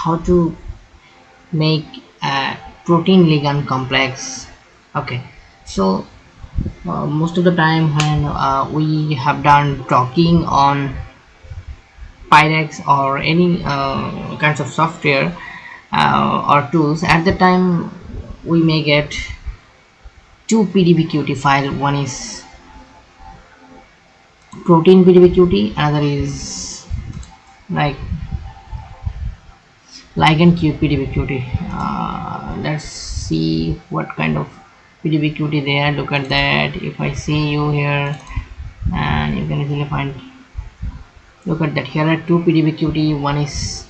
how to make a protein ligand complex. Okay, so most of the time when we have done talking on Pyrex or any kinds of software or tools, at the time we may get two PDBQT file. One is protein PDBQT, another is like ligand PDBQT. Let's see what kind of PDBQT they are. Look at that. If I see you here, and you can easily find, look at that, here are two PDBQT. One is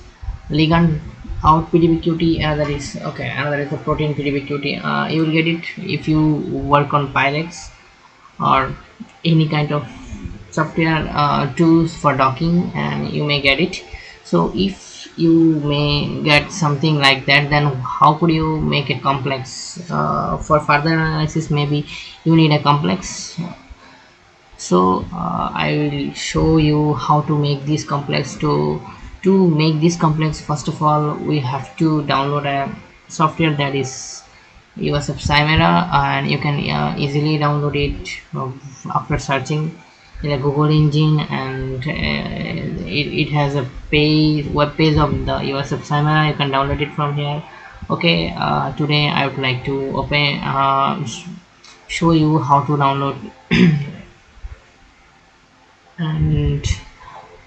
ligand out PDBQT, another is okay, another is the protein PDBQT. You will get it if you work on Pyrex or any kind of software tools for docking, and you may get it. So if you may get something like that, then how could you make it complex? For further analysis, maybe you need a complex. So I will show you how to make this complex. To make this complex, first of all we have to download a software that is USF Chimera, and you can easily download it after searching in a Google engine, and it has a web page of the USF Chimera. You can download it from here. Okay, today I would like to open show you how to download and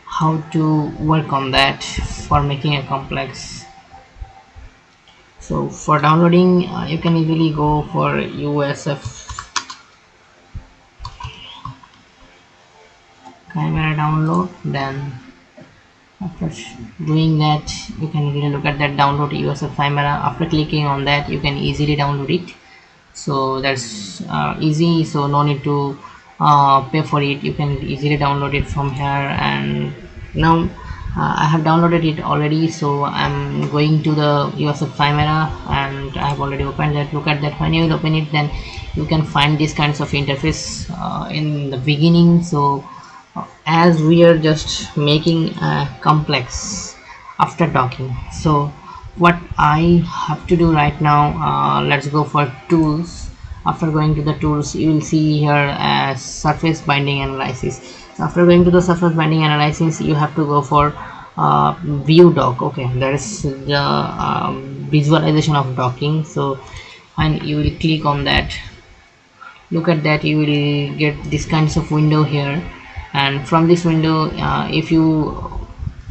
how to work on that for making a complex. So for downloading, you can easily go for USF Chimera download. Then after doing that, you can easily look at that download USF Chimera. After clicking on that, you can easily download it. So that's easy, so no need to pay for it. You can easily download it from here. And now I have downloaded it already, so I'm going to the USF Chimera, and I have already opened that. Look at that. When you will open it, then you can find these kinds of interface in the beginning. So as we are just making a complex after docking, so what I have to do right now, let's go for tools. After going to the tools, you will see here surface binding analysis. So after going to the surface binding analysis, you have to go for view dock. Okay, there is the visualization of docking. So and you will click on that. Look at that, you will get this kinds of window here, and from this window if you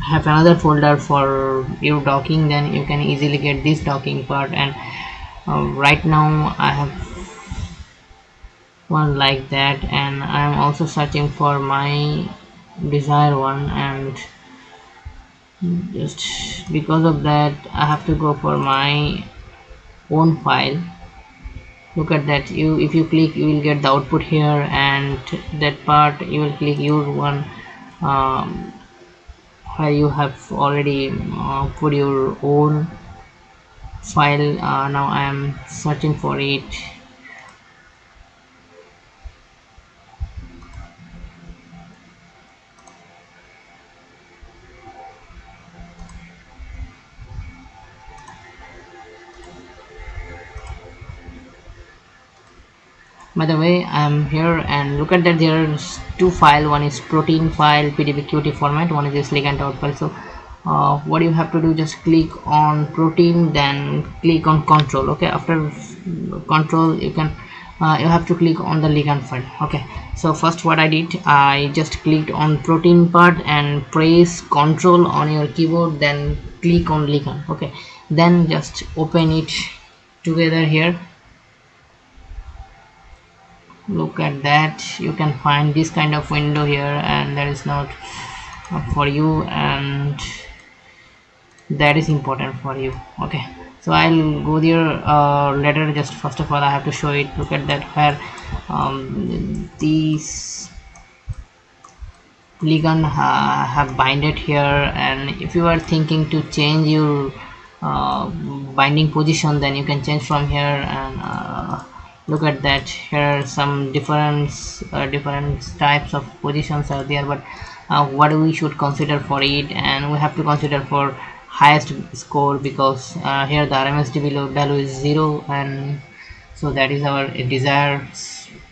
have another folder for your docking, then you can easily get this docking part. And right now I have one like that, and I am also searching for my desired one, and just because of that I have to go for my own file. Look at that, you if you click, you will get the output here, and that part you will click your one where you have already put your own file. Now I am searching for it. By the way, I am here, and look at that, there's two file. One is protein file PDBQT format, one is this ligand out file. So what you have to do, just click on protein, then click on control. Okay, after control you can you have to click on the ligand file. Okay, so first what I did, I just clicked on protein part and press control on your keyboard, then click on ligand. Okay, then just open it together here. Look at that, you can find this kind of window here, and that is not for you, and that is important for you. Okay, so I'll go there later. Just first of all I have to show it. Look at that, where these ligand have binded here, and if you are thinking to change your binding position, then you can change from here. And look at that, here are some different types of positions are there, but what we should consider for it, and we have to consider for highest score, because here the RMSD value is 0, and so that is our desired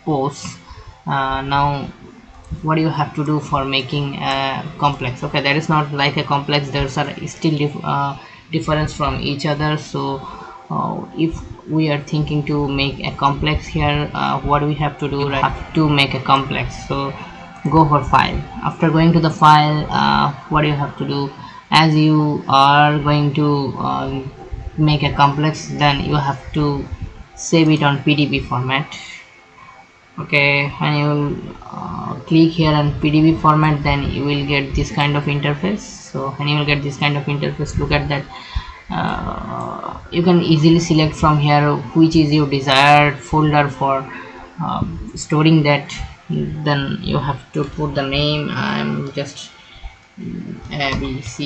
pose. Now what you have to do for making a complex? Okay, that is not like a complex, there's are still difference from each other. So if we are thinking to make a complex here, what we have to do, right? Have to make a complex. So go for file. After going to the file, what you have to do, as you are going to make a complex, then you have to save it on PDB format. Okay, when you click here on PDB format, then you will get this kind of interface. So when you will get this kind of interface, look at that. You can easily select from here which is your desired folder for storing that. Then you have to put the name. I'm just ABC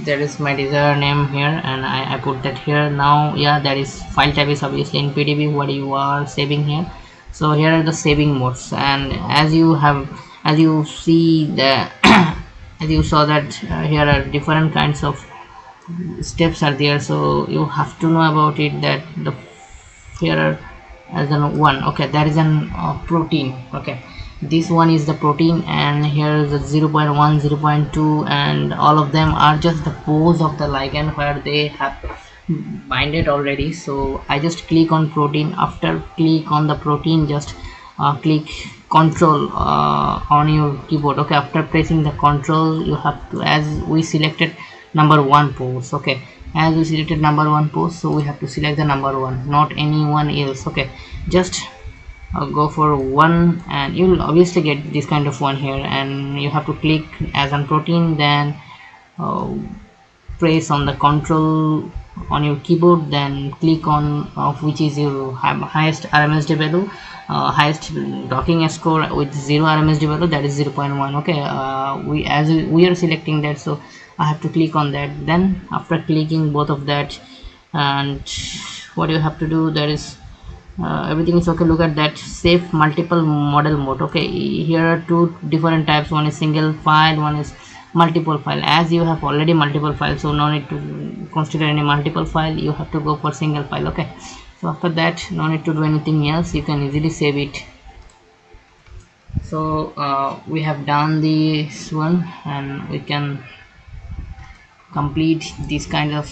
that is my desired name here, and I put that here. Now yeah, that is file type is obviously in PDB what you are saving here. So here are the saving modes, and as you see the as you saw that here are different kinds of steps are there, so you have to know about it, that the here are as an one. Okay, that is an protein. Okay, this one is the protein, and here is the 0.1, 0.2, and all of them are just the pose of the ligand where they have binded already. So I just click on protein. After click on the protein, just click control on your keyboard. Okay, after pressing the control, you have to, as we selected number one pose. Okay, as we selected number one pose, so we have to select the number one, not anyone else. Okay, just go for one, and you'll obviously get this kind of one here, and you have to click as on protein, then press on the control on your keyboard, then click on which is your highest RMSD value, highest docking score with 0 RMSD value, that is 0.1. okay, we are selecting that, so I have to click on that. Then after clicking both of that, and what you have to do, that is everything is okay. Look at that, save multiple model mode. Okay, here are two different types, one is single file, one is multiple file. As you have already multiple files, so no need to consider any multiple file, you have to go for single file. Okay, so after that, no need to do anything else, you can easily save it. So we have done this one, and we can complete this kind of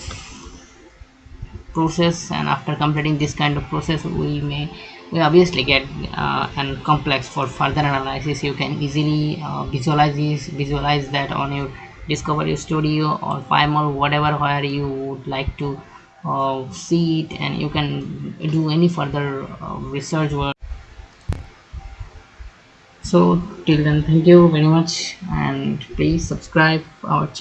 process. And after completing this kind of process, we obviously get an complex. For further analysis, you can easily visualize that on your Discovery Studio or Fimol, whatever, where you would like to see it, and you can do any further research work. So till then, thank you very much, and please subscribe our channel.